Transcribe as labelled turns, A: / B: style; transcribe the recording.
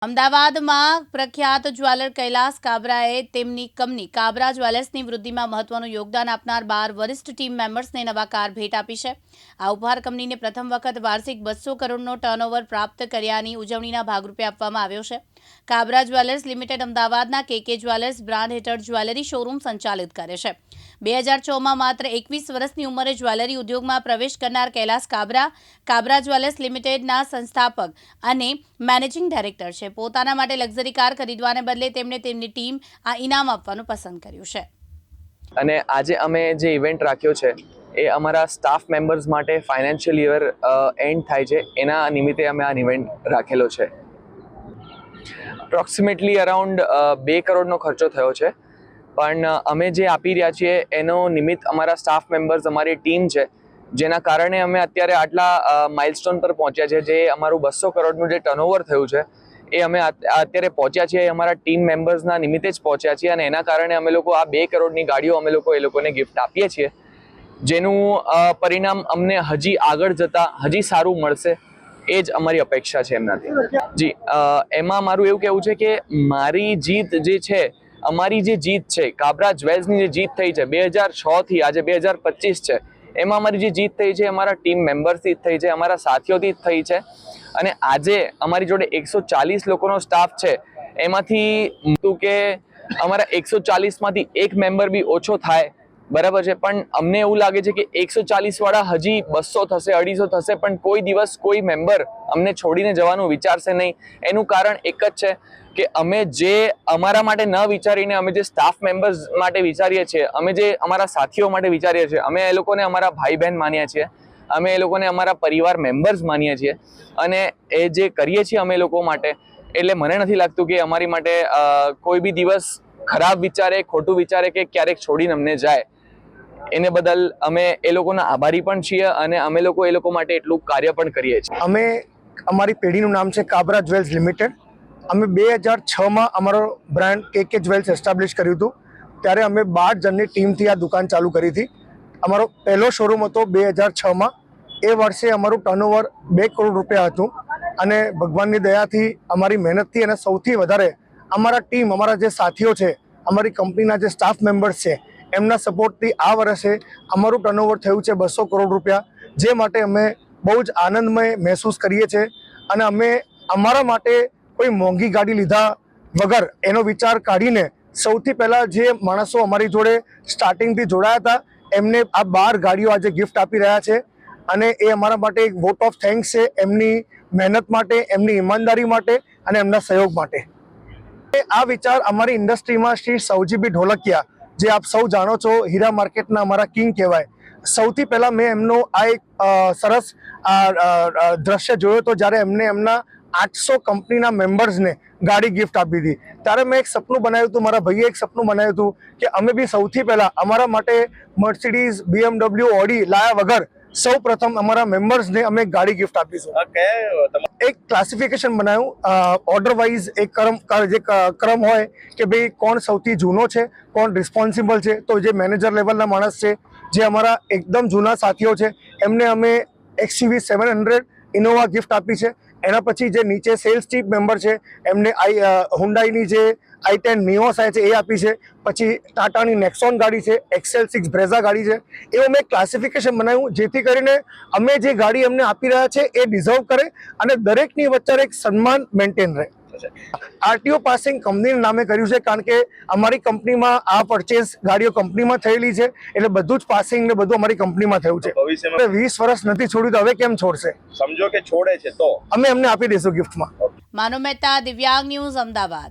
A: અમદાવાદમાં પ્રખ્યાત જ્વેલર કૈલાસ કાબરાએ તેમની કંપની કાબરા જ્વેલર્સની વૃદ્ધિમાં મહત્વનું યોગદાન આપનાર 12 વરિષ્ઠ ટીમ મેમ્બર્સને નવા કાર ભેટ આપી છે। આ ઉપહાર કંપનીને પ્રથમ વખત વાર્ષિક 200 કરોડનો ટર્નઓવર પ્રાપ્ત કર્યાની ઉજવણીના ભાગરૂપે આપવામાં આવ્યો છે। કાબરા જ્વેલર્સ લિમિટેડ અમદાવાદના કેકે જ્વેલર્સ બ્રાન્ડ હેઠળ જ્વેલરી શોરૂમ સંચાલિત કરે છે। 2006માં માત્ર 21 વર્ષની ઉંમરે જ્વેલરી ઉદ્યોગમાં પ્રવેશ કરનાર કૈલાસ કાબરા જ્વેલર્સ લિમિટેડના સંસ્થાપક અને મેનેજિંગ ડાયરેક્ટર છે। પોતાના માટે લક્ઝરી કાર ખરીદવાને બદલે તેમણે તેમની ટીમ આ ઇનામ આપવાનું પસંદ કર્યું છે।
B: અને આજે અમે જે ઇવેન્ટ રાખ્યો છે એ અમારા સ્ટાફ મેમ્બર્સ માટે ફાઇનાન્શિયલ યર એન્ડ થાય છે એના નિમિત્તે અમે આ ઇવેન્ટ રાખેલો છે। એપ્રોક્સિમેટલી અરાઉન્ડ 2 કરોડનો ખર્ચો થયો છે, પણ અમે જે આપી રહ્યા છીએ એનો નિમિત્ત અમારા સ્ટાફ મેમ્બર્સ, અમારી ટીમ છે, જેના કારણે અમે અત્યારે આટલા માઇલસ્ટોન પર પહોંચ્યા છે। જે અમારું 200 કરોડનું જે ટર્નઓવર થયું છે એ અમે અત્યારે પહોંચ્યા છીએ અમારા ટીમ મેમ્બર્સના નિમિત્તે જ પહોંચ્યા છીએ, અને એના કારણે અમે લોકો આ 2 કરોડની ગાડીઓ અમે લોકો એ લોકોને ગિફ્ટ આપીએ છીએ, જેનું પરિણામ અમને હજી આગળ જતા હજી સારું મળશે એ જ અમારી અપેક્ષા છે એમનાથી। જી, એમાં મારું એવું કહેવું છે કે મારી જીત જે છે, અમારી જે જીત છે, કાબરા જ્વેલ્સની જે જીત થઈ છે 2006થી આજે 2025 છે, એમાં અમારી જે જીત થઈ છે અમારા ટીમ મેમ્બર્સથી જ થઈ છે, અમારા સાથીઓથી જ થઈ છે। અને આજે અમારી જોડે 140 લોકોનો સ્ટાફ છે, એમાંથી કે અમારા 140માંથી એક મેમ્બર બી ઓછો થાય, બરાબર છે, પણ અમને એવું લાગે છે કે 140 વાળા હજી 200 થશે, 250 થશે, પણ કોઈ દિવસ કોઈ મેમ્બર અમને છોડીને જવાનું વિચારશે નહીં। એનું કારણ એક જ છે કે અમે જે અમારા માટે ન વિચારીને અમે જે સ્ટાફ મેમ્બર્સ માટે વિચારીએ છીએ, અમે જે અમારા સાથીઓ માટે વિચારીએ છીએ, અમે એ લોકોને અમારા ભાઈ બહેન માનીએ છીએ, અમે એ લોકોને અમારા પરિવાર મેમ્બર્સ માનીએ છીએ, અને એ જે કરીએ છીએ અમે લોકો માટે, એટલે મને નથી લાગતું કે અમારી માટે કોઈ બી દિવસ ખરાબ વિચારે, ખોટું વિચારે કે ક્યારેક છોડીને અમને જાય। એને બદલ અમે એ લોકોના આભારી પણ છીએ, અને અમે લોકો એ લોકો માટે એટલું કાર્ય પણ કરીએ છીએ।
C: અમે અમારી પેઢીનું નામ છે કાબરા જ્વેલ્સ લિમિટેડ। અમે 2006માં અમારો બ્રાન્ડ કેકે જ્વેલ્સ એસ્ટાબ્લિશ કર્યું હતું। ત્યારે અમે 12 જણની ટીમથી આ દુકાન ચાલુ કરી હતી। અમારો પહેલો શોરૂમ હતો 2006માં। એ વર્ષે અમારું ટર્નઓવર 2 કરોડ રૂપિયા હતું, અને ભગવાનની દયાથી, અમારી મહેનતથી, અને સૌથી વધારે અમારા ટીમ, અમારા જે સાથીઓ છે, અમારી કંપનીના જે સ્ટાફ મેમ્બર્સ છે, એમના સપોર્ટથી આ વર્ષે અમારું ટર્નઓવર થયું છે 200 કરોડ રૂપિયા, જે માટે અમે બહુ જ આનંદમય મહેસૂસ કરીએ છીએ। અને અમે અમારા માટે કોઈ મોંઘી ગાડી લીધા વગર એનો વિચાર કાઢીને સૌથી પહેલાં જે માણસો અમારી જોડે સ્ટાર્ટિંગથી જોડાયા હતા એમને આ 12 ગાડીઓ આજે ગિફ્ટ આપી રહ્યા છે, અને એ અમારા માટે એક વોટ ઓફ થેન્ક્સ છે, એમની મહેનત માટે, એમની ઈમાનદારી માટે, અને એમના સહયોગ માટે। આ વિચાર અમારી ઇન્ડસ્ટ્રીમાં શ્રી સૌજીભાઈ ઢોલકિયા, જે આપ સૌ જાણો છો, હીરા માર્કેટના અમારા કિંગ કહેવાય, સૌથી પહેલાં મેં એમનો આ એક સરસ દ્રશ્ય જોયો હતો જ્યારે એમને એમના 800 કંપનીના મેમ્બર્સને ગાડી ગિફ્ટ આપી હતી। ત્યારે મેં એક સપનું બનાવ્યું હતું, મારા ભાઈએ એક સપનું બનાવ્યું હતું કે અમે બી સૌથી પહેલાં અમારા માટે મર્સિડીઝ, BMW, ઓડી લાયા વગર સૌ પ્રથમ અમારા મેમ્બર્સને અમે ગાડી ગિફ્ટ આપીશું। એક ક્લાસિફિકેશન બનાવ્યું, ઓર્ડર વાઇઝ એક ક્રમ હોય કે ભાઈ કોણ સૌથી જૂનો છે, કોણ રિસ્પોન્સિબલ છે। તો જે મેનેજર લેવલના માણસ છે, જે અમારા એકદમ જૂના સાથીઓ છે, એમને અમે XUV 700 ઇનોવા ગિફ્ટ આપી છે। એના પછી જે નીચે સેલ્સ ટીમ મેમ્બર છે એમને હુન્ડાઈની જે i10 નિયોસ આવે છે એ આપી છે। પછી ટાટાની નેક્સોન ગાડી છે, XL6 બ્રેઝા ગાડી છે। એવું મેં ક્લાસિફિકેશન બનાવ્યું જેથી કરીને અમે જે ગાડી એમને આપી રહ્યા છે એ ડિઝર્વ કરે, અને દરેકની વચ્ચે એક સન્માન મેન્ટેન રહે। RTO પાસિંગ કંપનીના નામે કર્યું છે, કારણ કે અમારી કંપનીમાં આ પરચેસ ગાડીઓ કંપનીમાં થયેલી છે, એટલે બધું જ પાસિંગ ને બધું અમારી કંપનીમાં થયું છે। 20 વર્ષ નથી છોડ્યું તો હવે કેમ છોડશે?
D: સમજો કે છોડે છે તો
C: અમે એમને આપી દઈશું ગિફ્ટમાં।
A: માનવ મહેતા, દિવ્યાંગ ન્યૂઝ, અમદાવાદ।